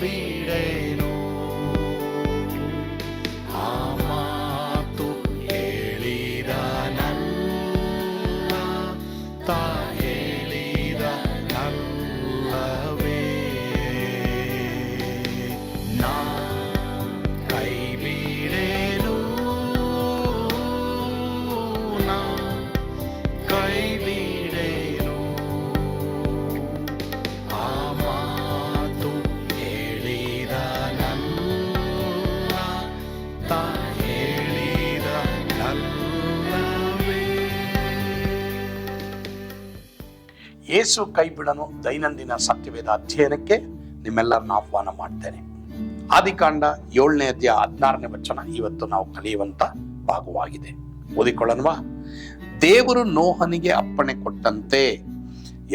ಬಿಡೇನು. ಆ ಮಾತು ಹೇಳಿದನಲ್ಲ, ತಾ ಹೇಳಿದನಲ್ಲವೇ. ನಾ ಕೈ ಬಿಡೇನು, ನಾ ಕೈ ಬಿಡೇನು. ಆ ಮಾತು ಹೇಳಿದನಲ್ಲ, ತಾ ಹೇಳಿದನಲ್ಲವೇ. ಯೇಸು ಕೈ ಬಿಡನು ದೈನಂದಿನ ಸತ್ಯವೇದ ಅಧ್ಯಯನಕ್ಕೆ ನಿಮ್ಮೆಲ್ಲರನ್ನ ಆಹ್ವಾನ ಮಾಡ್ತೇನೆ. ಆದಿಕಾಂಡ 7ನೇ ಅಧ್ಯಾಯ 16ನೇ ವಚನ ಇವತ್ತು ನಾವು ಕಲಿಯುವಂತ ಭಾಗವಾಗಿದೆ. ಓದಿಕೊಳ್ಳೋಣವಾ? ದೇವರು ನೋಹನಿಗೆ ಅಪ್ಪಣೆ ಕೊಟ್ಟಂತೆ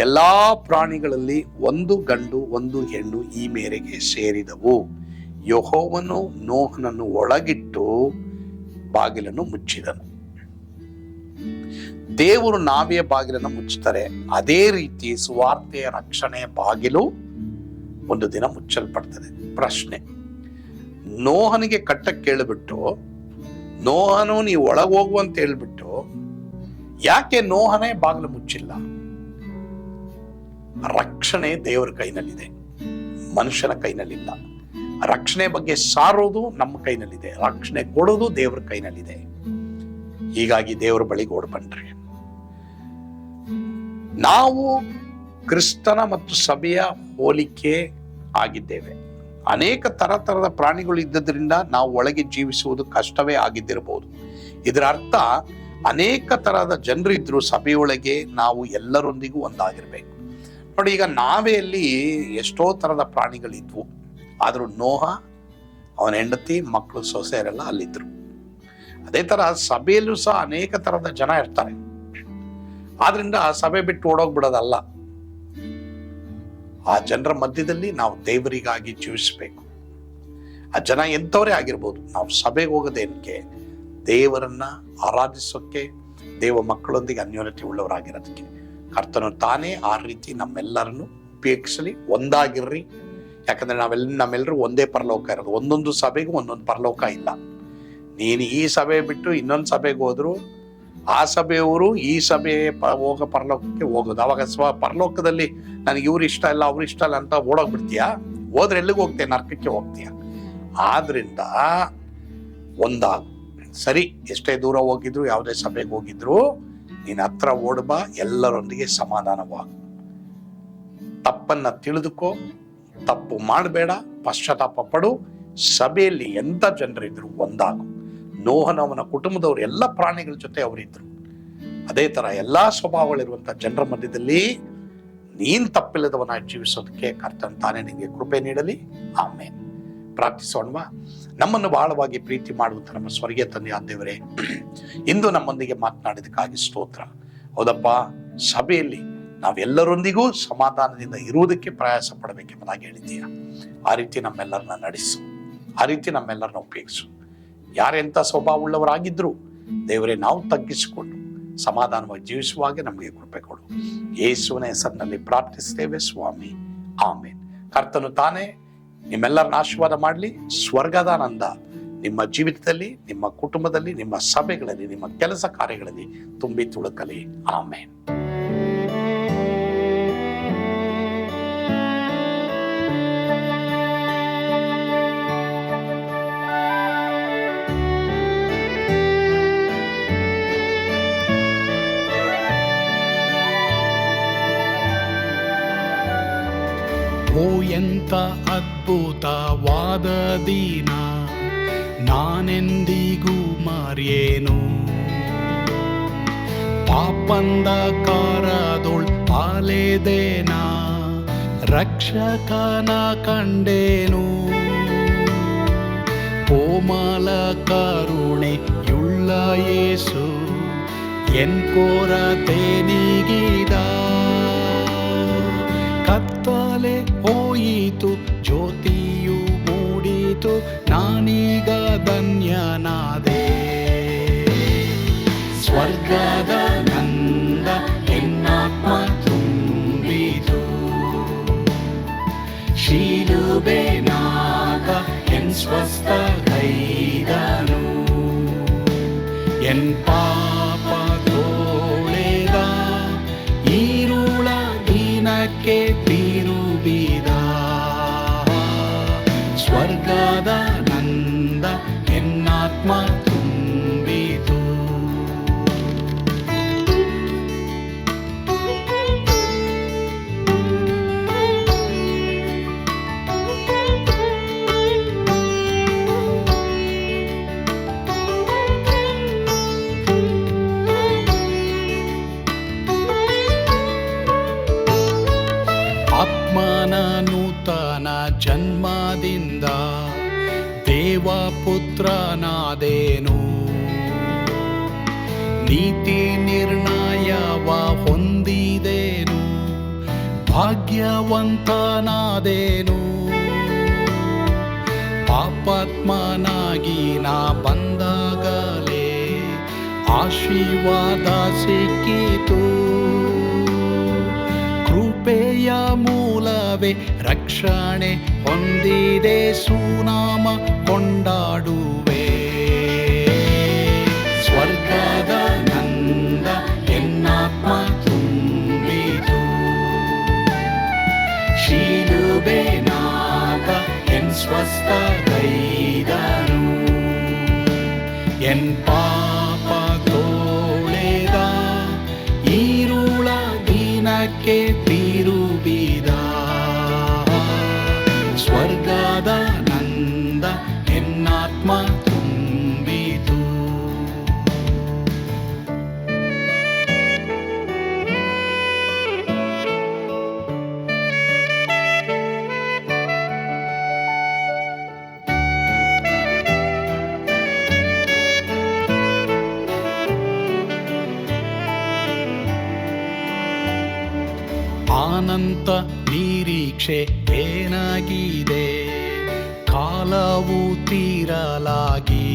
ಎಲ್ಲಾ ಪ್ರಾಣಿಗಳಲ್ಲಿ ಒಂದು ಗಂಡು ಒಂದು ಹೆಣ್ಣು ಈ ಮೇರೆಗೆ ಸೇರಿದವು. ಯೆಹೋವನು ನೋಹನನ್ನು ಒಳಗಿಟ್ಟು ಬಾಗಿಲನ್ನು ಮುಚ್ಚಿದನು. ದೇವರು ನಾವೆಯ ಬಾಗಿಲನ್ನು ಮುಚ್ಚುತ್ತಾರೆ, ಅದೇ ರೀತಿ ಸುವಾರ್ತೆಯ ರಕ್ಷಣೆಯ ಬಾಗಿಲು ಒಂದು ದಿನ ಮುಚ್ಚಲ್ಪಡ್ತದೆ. ಪ್ರಶ್ನೆ, ನೋಹನಿಗೆ ಕಟ್ಟಕ್ಕೆ ಕೇಳಿಬಿಟ್ಟು ನೋಹನು ನೀವು ಒಳಗೆ ಹೋಗು ಅಂತ ಹೇಳ್ಬಿಟ್ಟು ಯಾಕೆ ನೋಹನೇ ಬಾಗಿಲು ಮುಚ್ಚಿಲ್ಲ? ರಕ್ಷಣೆ ದೇವರ ಕೈನಲ್ಲಿದೆ, ಮನುಷ್ಯನ ಕೈನಲ್ಲಿಲ್ಲ. ರಕ್ಷಣೆ ಬಗ್ಗೆ ಸಾರೋದು ನಮ್ಮ ಕೈನಲ್ಲಿದೆ, ರಕ್ಷಣೆ ಕೊಡೋದು ದೇವರ ಕೈನಲ್ಲಿದೆ. ಹೀಗಾಗಿ ದೇವರ ಬಳಿಗೆ ಓಡ್ಬಂಡ್ರಿ. ನಾವು ಕ್ರಿಸ್ತನ ಮತ್ತು ಸಭೆಯ ಹೋಲಿಕೆ ಆಗಿದ್ದೇವೆ. ಅನೇಕ ತರದ ಪ್ರಾಣಿಗಳು ಇದ್ದದ್ರಿಂದ ನಾವು ಒಳಗೆ ಜೀವಿಸುವುದು ಕಷ್ಟವೇ ಆಗಿದ್ದಿರಬಹುದು. ಇದರ ಅರ್ಥ ಅನೇಕ ತರಹದ ಜನರು ಇದ್ರು ಸಭೆಯೊಳಗೆ, ನಾವು ಎಲ್ಲರೊಂದಿಗೂ ಒಂದಾಗಿರ್ಬೇಕು. ನೋಡಿ, ಈಗ ನಾವೆಯಲ್ಲಿ ಎಷ್ಟೋ ತರದ ಪ್ರಾಣಿಗಳಿದ್ವು, ಆದ್ರೂ ನೋಹ, ಅವನ ಹೆಂಡತಿ, ಮಕ್ಕಳು, ಸೊಸೆಯರೆಲ್ಲ ಅಲ್ಲಿದ್ರು. ಅದೇ ತರ ಸಭೆಯಲ್ಲೂ ಸಹ ಅನೇಕ ತರದ ಜನ ಇರ್ತಾರೆ. ಆದ್ರಿಂದ ಆ ಸಭೆ ಬಿಟ್ಟು ಓಡೋಗ್ಬಿಡೋದಲ್ಲ. ಆ ಜನರ ಮಧ್ಯದಲ್ಲಿ ನಾವು ದೇವರಿಗಾಗಿ ಜೀವಿಸಬೇಕು. ಆ ಜನ ಎಂಥವರೇ ಆಗಿರ್ಬೋದು, ನಾವು ಸಭೆಗೆ ಹೋಗೋದೇನಕ್ಕೆ? ದೇವರನ್ನ ಆರಾಧಿಸೋಕೆ, ದೇವ ಮಕ್ಕಳೊಂದಿಗೆ ಅನ್ಯೋನ್ಯತೆ ಉಳ್ಳವರಾಗಿರೋದಕ್ಕೆ. ಕರ್ತನು ತಾನೇ ಆ ರೀತಿ ನಮ್ಮೆಲ್ಲರನ್ನು ಉಪಯೋಗಿಸಲಿ. ಒಂದಾಗಿರ್ರಿ. ಯಾಕಂದ್ರೆ ನಮ್ಮೆಲ್ಲರೂ ಒಂದೇ ಪರಲೋಕ ಇರೋದು. ಒಂದೊಂದು ಸಭೆಗೂ ಒಂದೊಂದು ಪರಲೋಕ ಇಲ್ಲ. ನೀನು ಈ ಸಭೆ ಬಿಟ್ಟು ಇನ್ನೊಂದು ಸಭೆಗೆ ಹೋದ್ರು ಆ ಸಭೆಯವರು ಈ ಸಭೆ ಹೋಗೋ ಪರಲೋಕಕ್ಕೆ ಹೋಗೋದು. ಅವಾಗ ಪರಲೋಕದಲ್ಲಿ ನನಗೆ ಇವ್ರು ಇಷ್ಟ ಇಲ್ಲ ಅವ್ರು ಇಷ್ಟ ಇಲ್ಲ ಅಂತ ಓಡೋಗ್ಬಿಡ್ತೀಯಾ? ಹೋದ್ರೆ ಎಲ್ಲಿಗೆ ಹೋಗ್ತೀಯ? ನರಕಕ್ಕೆ ಹೋಗ್ತೀಯ. ಆದ್ರಿಂದ ಒಂದಾಗು. ಸರಿ, ಎಷ್ಟೇ ದೂರ ಹೋಗಿದ್ರು, ಯಾವುದೇ ಸಭೆಗೆ ಹೋಗಿದ್ರು, ನೀನ್ ಹತ್ರ ಓಡ್ಬಾ, ಎಲ್ಲರೊಂದಿಗೆ ಸಮಾಧಾನವಾಗು. ತಪ್ಪನ್ನ ತಿಳಿದುಕೋ, ತಪ್ಪು ಮಾಡಬೇಡ, ಪಶ್ಚಾತ್ತಾಪ ಪಡು. ಸಭೆಯಲ್ಲಿ ಎಂತ ಜನರಿದ್ರು ಒಂದಾಗು. ನೋಹನವನ ಕುಟುಂಬದವರು ಎಲ್ಲ ಪ್ರಾಣಿಗಳ ಜೊತೆ ಅವರಿದ್ರು. ಅದೇ ತರ ಎಲ್ಲಾ ಸ್ವಭಾವಗಳಿರುವಂತ ಜನರ ಮಧ್ಯದಲ್ಲಿ ನೀನ್ ತಪ್ಪಿಲ್ಲದವನಾಗಿ ಜೀವಿಸೋದಕ್ಕೆ ಕರ್ತನ್ ತಾನೇ ನಿನಗೆ ಕೃಪೆ ನೀಡಲಿ. ಆಮೇಲೆ ಪ್ರಾರ್ಥಿಸೋಣವಾ? ನಮ್ಮನ್ನು ಬಹಳವಾಗಿ ಪ್ರೀತಿ ಮಾಡುವಂತ ನಮ್ಮ ಸ್ವರ್ಗೀಯ ತಂದೆ ದೇವರೇ, ಇಂದು ನಮ್ಮೊಂದಿಗೆ ಮಾತನಾಡಿದಕ್ಕಾಗಿ ಸ್ತೋತ್ರ. ಹೌದಪ್ಪ, ಸಭೆಯಲ್ಲಿ ನಾವೆಲ್ಲರೊಂದಿಗೂ ಸಮಾಧಾನದಿಂದ ಇರುವುದಕ್ಕೆ ಪ್ರಯಾಸ ಪಡಬೇಕೆಂಬುದಾಗಿ ಹೇಳಿದ್ದೀಯ. ಆ ರೀತಿ ನಮ್ಮೆಲ್ಲರನ್ನ ನಡೆಸು, ಆ ರೀತಿ ನಮ್ಮೆಲ್ಲರನ್ನ ಉಪಯೋಗಿಸು. ಯಾರೆಂಥ ಸ್ವಭಾವ ಉಳ್ಳವರಾಗಿದ್ರು ದೇವರೇ, ನಾವು ತಗ್ಗಿಸಿಕೊಂಡು ಸಮಾಧಾನವಾಗಿ ಜೀವಿಸುವಾಗ ನಮಗೆ ಕೃಪೆ ಕೊಡು. ಯೇಸುವಿನ ಹೆಸರಿನಲ್ಲಿ ಪ್ರಾರ್ಥಿಸ್ತೇವೆ ಸ್ವಾಮಿ, ಆಮೇನ್. ಕರ್ತನು ತಾನೇ ನಿಮ್ಮೆಲ್ಲರನ್ನ ಆಶೀರ್ವಾದ ಮಾಡಲಿ. ಸ್ವರ್ಗದಾನಂದ ನಿಮ್ಮ ಜೀವಿತದಲ್ಲಿ, ನಿಮ್ಮ ಕುಟುಂಬದಲ್ಲಿ, ನಿಮ್ಮ ಸಭೆಗಳಲ್ಲಿ, ನಿಮ್ಮ ಕೆಲಸ ಕಾರ್ಯಗಳಲ್ಲಿ ತುಂಬಿ ತುಳುಕಲಿ. ಆಮೇನ್. ಓ ಎಂತ ಅದ್ಭುತವಾದ ದಿನ, ನಾನೆಂದಿಗೂ ಮರೆಯೇನು. ಪಾಪಂಧಕಾರದೊಳ್ ಅಲೆದೇನ, ರಕ್ಷಕನ ಕಂಡೇನು. ಕೋಮಲ ಕರುಣೆಯುಳ್ಳ ಯೇಸು ಎನ್ ಕೊರತೆ ನೀಗಿದ. ಕತ್ತಲೆ ಹೋಯಿತು, ಜ್ಯೋತಿಯು ಮೂಡಿತು, ನಾನೀಗ ಧನ್ಯನಾದೆ. ಸ್ವರ್ಗದ ನಂದ ಎನ್ನಾತ್ಮ ತುಂಬಿತು, ಶಿಲುಬೆ ಎನ್ ಪಾಪ ತೋಳೆದ ಈರುಳ ದಿನಕ್ಕೆ ತಿರುಗಿದ ಸ್ವರ್ಗದ ನಂದ ಎನ್ನಾತ್ಮ ತುಂಬಿತು. ಆತ್ಮನ ನೂತನ ಜನ್ಮದಿಂದ ದೇವಪುತ್ರನಾದೇನು, ನೀತಿ ನಿರ್ಣಯವ ಹೊಂದಿದೇನು, ಭಾಗ್ಯವಂತನಾದೇನು. ಪಾಪಾತ್ಮನಾಗಿ ನಾ ಬಂದಾಗಲೇ ಆಶೀರ್ವಾದ ಸಿಕ್ಕಿತು. ಕೃಪೆಯ ಮೂಲವೇ ರಕ್ಷಣೆ ಹೊಂದಿದೆ, ಸುನಾಮ ಕೊಂಡಾಡುವೆ. ಸ್ವರ್ಗದ ನಂದ ಎನ್ನಾತ್ಮ ತುಂಬಿತು. ಶಿಲುಬೆನಾಗ ಎನ್ ಸ್ವಸ್ಥಗೈದನು, ಎನ್ ಪಾಪ ತೋಳೆದ ಈರುಳ ದಿನಕ್ಕೆ ತಿರುಗಿದ. ಸ್ವರ್ಗದ ನಂದ ಎನ್ನಾತ್ಮ ತುಂಬಿತು. ಅನಂತ ನಿರೀಕ್ಷೆ ಏನಾಗಿದೆ, ಕಾಲವು ತೀರಲಾಗಿ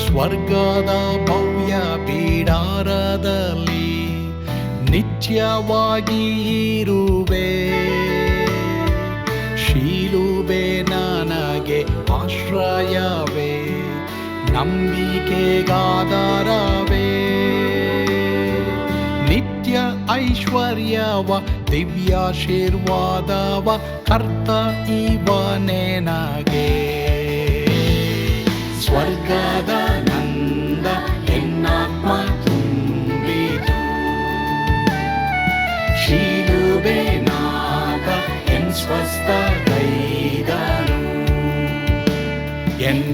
ಸ್ವರ್ಗದ ಭವ್ಯ ಬಿಡಾರದಲ್ಲಿ ನಿತ್ಯವಾಗಿ ಇರುವೆ. ಶಿಲುಬೆ ನನಗೆ ಆಶ್ರಯವೇ, ನಂಬಿಕೆಗಾಧಾರವೇ. ನಿತ್ಯ ಐಶ್ವರ್ಯವ ದಿವ್ಯಾಶೀರ್ವಾದವ ಕರ್ತ ಇವನೇ ನಗೆ. ಸ್ವರ್ಗದ ನಂದ ಎನ್ನಾತ್ಮ ತುಂಬಿತು. ಶಿಲುಬೆನಾಗ ಎನ್ ಸ್ವಸ್ಥಗೈದನು, ಎನ್